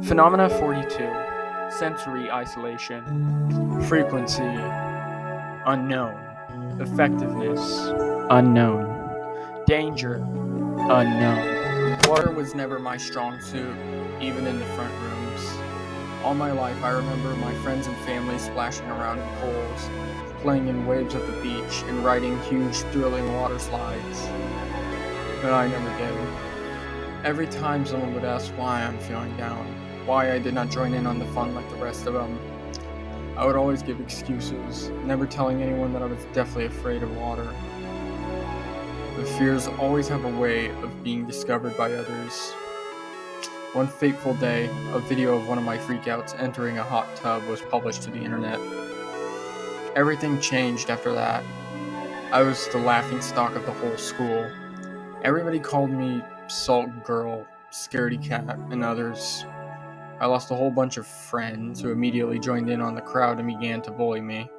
Phenomena 42. Sensory isolation. Frequency. Unknown. Effectiveness. Unknown. Danger. Unknown. Water was never my strong suit, even in the front rooms. All my life I remember my friends and family splashing around in pools, playing in waves at the beach, and riding huge thrilling water slides. But I never did. Every time someone would ask why I'm feeling down, why I did not join in on the fun like the rest of them, I would always give excuses, never telling anyone that I was deathly afraid of water. But fears always have a way of being discovered by others. One fateful day, a video of one of my freakouts entering a hot tub was published to the internet. Everything changed after that. I was the laughingstock of the whole school. Everybody called me Salt Girl, Scaredy Cat, and others. I lost a whole bunch of friends who immediately joined in on the crowd and began to bully me.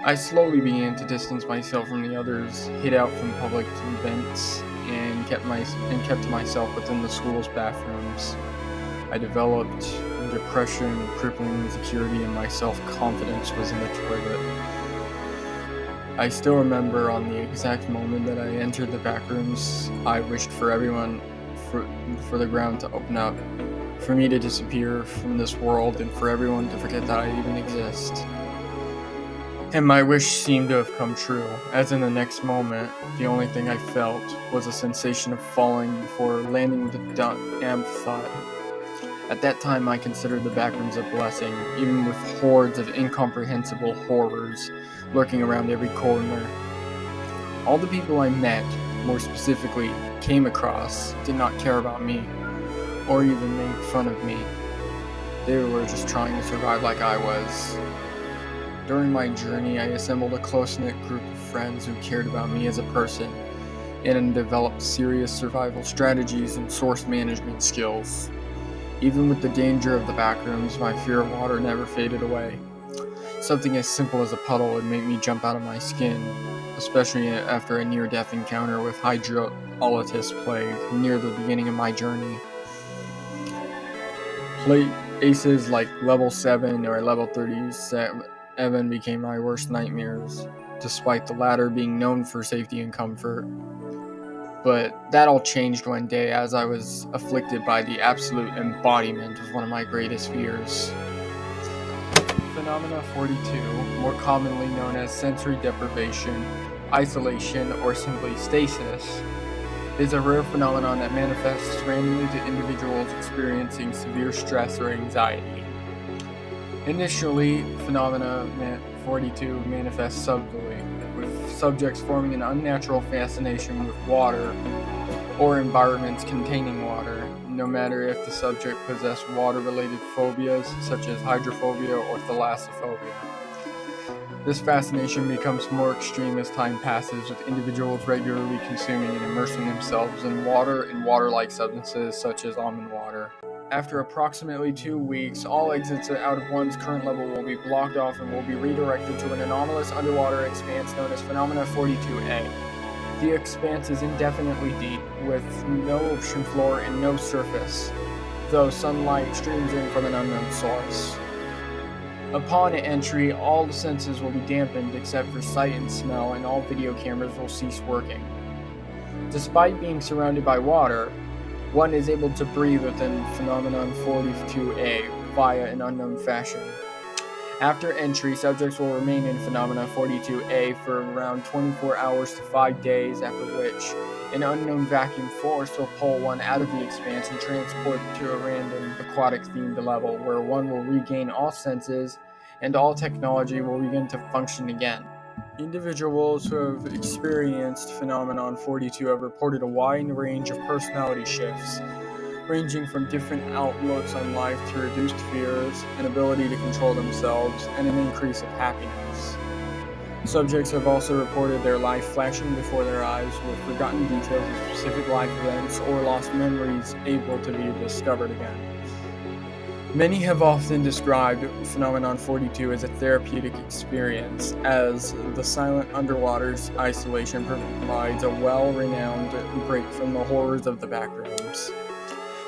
I slowly began to distance myself from the others, hid out from public events, and kept to myself within the school's bathrooms. I developed depression, crippling insecurity, and my self-confidence was in the toilet. I still remember on the exact moment that I entered the backrooms, I wished for everyone, for the ground to open up, for me to disappear from this world, and for everyone to forget that I even exist. And my wish seemed to have come true, as in the next moment, the only thing I felt was a sensation of falling before landing with a damn thud. At that time, I considered the backrooms a blessing, even with hordes of incomprehensible horrors lurking around every corner. All the people I met, more specifically, came across, did not care about me, or even made fun of me. They were just trying to survive like I was. During my journey, I assembled a close-knit group of friends who cared about me as a person, and developed serious survival strategies and source management skills. Even with the danger of the backrooms, my fear of water never faded away. Something as simple as a puddle would make me jump out of my skin, especially after a near-death encounter with hydrolytis plague near the beginning of my journey. Places like level 7 or level 37 became my worst nightmares, despite the latter being known for safety and comfort. But that all changed one day as I was afflicted by the absolute embodiment of one of my greatest fears. Phenomena 42, more commonly known as sensory deprivation, isolation, or simply stasis, is a rare phenomenon that manifests randomly to individuals experiencing severe stress or anxiety. Initially, Phenomena 42 manifests subtly, with subjects forming an unnatural fascination with water or environments containing water, no matter if the subject possessed water-related phobias such as hydrophobia or thalassophobia. This fascination becomes more extreme as time passes, with individuals regularly consuming and immersing themselves in water and water-like substances such as almond water. After approximately 2 weeks, all exits out of one's current level will be blocked off and will be redirected to an anomalous underwater expanse known as Phenomena 42A. The expanse is indefinitely deep, with no ocean floor and no surface, though sunlight streams in from an unknown source. Upon entry, all the senses will be dampened except for sight and smell, and all video cameras will cease working. Despite being surrounded by water, one is able to breathe within Phenomenon 42A via an unknown fashion. After entry, subjects will remain in Phenomena 42A for around 24 hours to 5 days, after which an unknown vacuum force will pull one out of the expanse and transport to a random aquatic-themed level, where one will regain all senses and all technology will begin to function again. Individuals who have experienced Phenomenon 42 have reported a wide range of personality shifts, ranging from different outlooks on life to reduced fears, an ability to control themselves, and an increase of happiness. Subjects have also reported their life flashing before their eyes, with forgotten details of specific life events or lost memories able to be discovered again. Many have often described Phenomenon 42 as a therapeutic experience, as the silent underwater's isolation provides a well-renowned break from the horrors of the backrooms.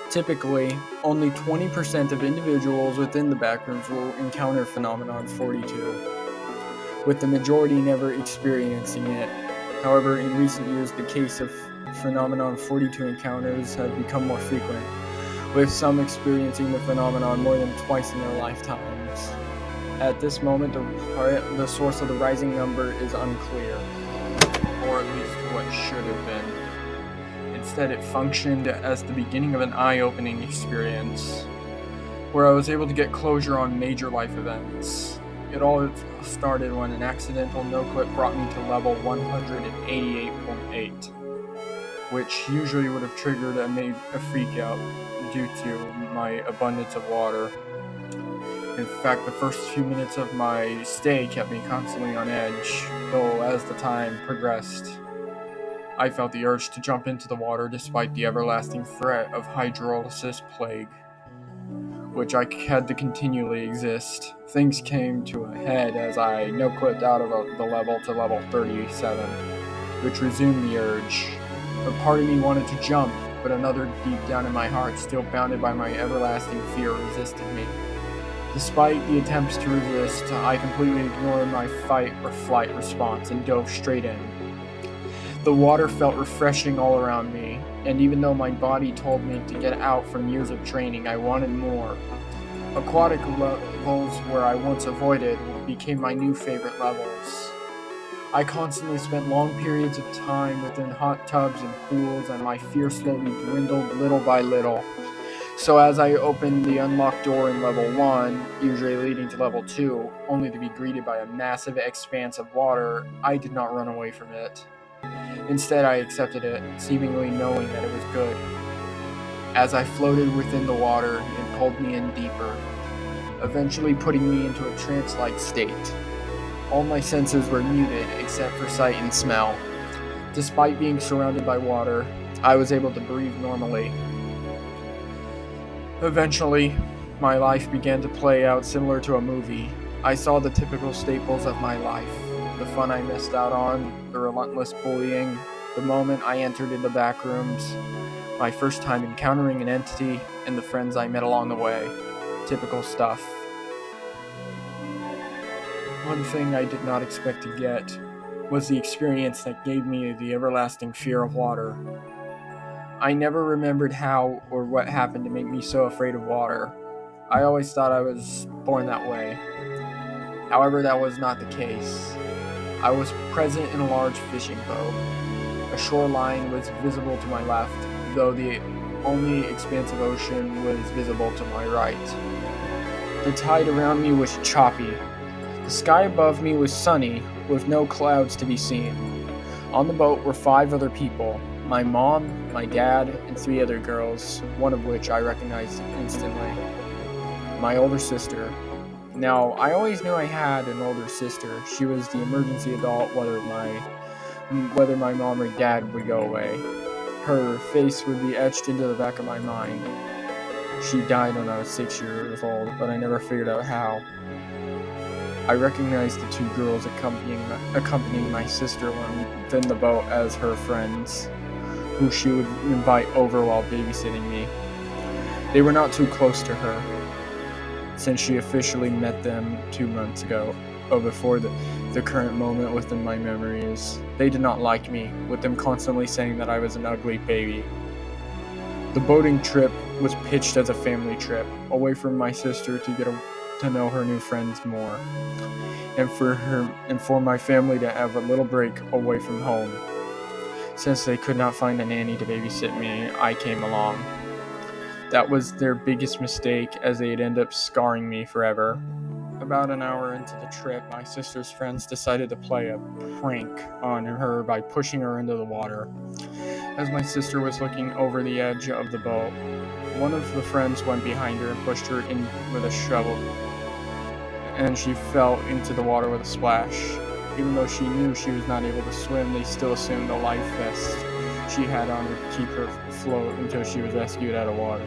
Typically, only 20% of individuals within the Backrooms will encounter Phenomenon 42, with the majority never experiencing it. However, in recent years, the case of Phenomenon 42 encounters have become more frequent, with some experiencing the phenomenon more than twice in their lifetimes. At this moment, the source of the rising number is unclear, or at least what should have been. Instead, it functioned as the beginning of an eye-opening experience, where I was able to get closure on major life events. It all started when an accidental no-clip brought me to level 188.8, which usually would have triggered a freak out due to my abundance of water. In fact, the first few minutes of my stay kept me constantly on edge, though as the time progressed, I felt the urge to jump into the water despite the everlasting threat of hydrolysis plague, which I had to continually exist. Things came to a head as I no-clipped out of the level to level 37, which resumed the urge. A part of me wanted to jump, but another deep down in my heart, still bounded by my everlasting fear, resisted me. Despite the attempts to resist, I completely ignored my fight or flight response and dove straight in. The water felt refreshing all around me, and even though my body told me to get out from years of training, I wanted more. Aquatic levels, where I once avoided, became my new favorite levels. I constantly spent long periods of time within hot tubs and pools, and my fear slowly dwindled little by little. So as I opened the unlocked door in level 1, usually leading to level 2, only to be greeted by a massive expanse of water, I did not run away from it. Instead, I accepted it, seemingly knowing that it was good. As I floated within the water, it pulled me in deeper, eventually putting me into a trance-like state. All my senses were muted except for sight and smell. Despite being surrounded by water, I was able to breathe normally. Eventually, my life began to play out similar to a movie. I saw the typical staples of my life. The fun I missed out on, the relentless bullying, the moment I entered in the Backrooms, my first time encountering an entity, and the friends I met along the way. Typical stuff. One thing I did not expect to get was the experience that gave me the everlasting fear of water. I never remembered how or what happened to make me so afraid of water. I always thought I was born that way. However, that was not the case. I was present in a large fishing boat. A shoreline was visible to my left, though the only expanse of ocean was visible to my right. The tide around me was choppy. The sky above me was sunny, with no clouds to be seen. On the boat were 5 other people: my mom, my dad, and 3 other girls, one of which I recognized instantly. My older sister. Now, I always knew I had an older sister. She was the emergency adult whether my mom or dad would go away. Her face would be etched into the back of my mind. She died when I was 6 years old, but I never figured out how. I recognized the 2 girls accompanying my sister within the boat as her friends, who she would invite over while babysitting me. They were not too close to her, since she officially met them 2 months ago, before the current moment within my memories. They did not like me, with them constantly saying that I was an ugly baby. The boating trip was pitched as a family trip, away from my sister to get to know her new friends more, and for my family to have a little break away from home. Since they could not find a nanny to babysit me, I came along. That was their biggest mistake, as they'd end up scarring me forever. About an hour into the trip, my sister's friends decided to play a prank on her by pushing her into the water. As my sister was looking over the edge of the boat, one of the friends went behind her and pushed her in with a shovel, and she fell into the water with a splash. Even though she knew she was not able to swim, they still assumed the life vest she had on would keep her afloat until she was rescued out of water.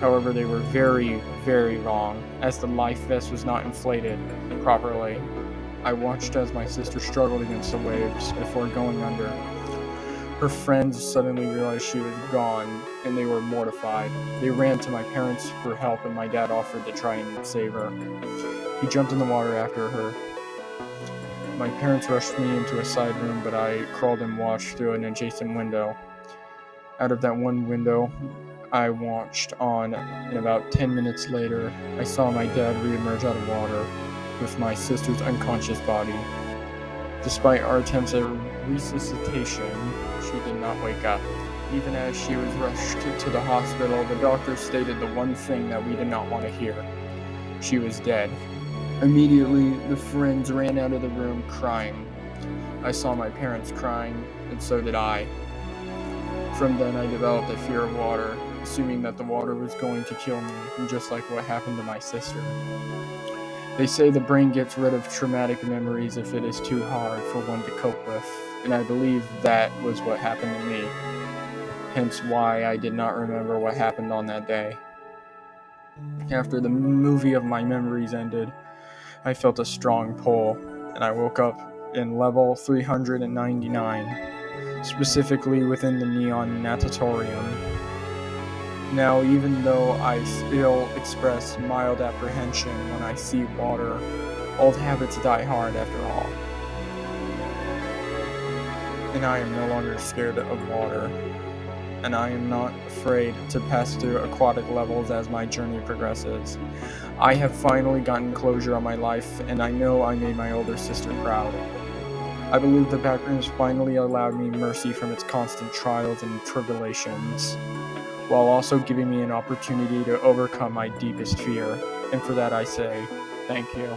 However, they were very, very wrong, as the life vest was not inflated properly. I watched as my sister struggled against the waves before going under. Her friends suddenly realized she was gone, and they were mortified. They ran to my parents for help, and my dad offered to try and save her. He jumped in the water after her. My parents rushed me into a side room, but I crawled and watched through an adjacent window. Out of that one window, I watched on, and about 10 minutes later, I saw my dad reemerge out of water with my sister's unconscious body. Despite our attempts at resuscitation, she did not wake up. Even as she was rushed to the hospital, the doctor stated the one thing that we did not want to hear. She was dead. Immediately, the friends ran out of the room crying. I saw my parents crying, and so did I. From then, I developed a fear of water, assuming that the water was going to kill me, just like what happened to my sister. They say the brain gets rid of traumatic memories if it is too hard for one to cope with, and I believe that was what happened to me. Hence why I did not remember what happened on that day. After the movie of my memories ended, I felt a strong pull, and I woke up in level 399, specifically within the Neon Natatorium. Now, even though I still express mild apprehension when I see water, old habits die hard after all. And I am no longer scared of water, and I am not afraid to pass through aquatic levels as my journey progresses. I have finally gotten closure on my life, and I know I made my older sister proud. I believe the Backrooms finally allowed me mercy from its constant trials and tribulations, while also giving me an opportunity to overcome my deepest fear, and for that I say, thank you.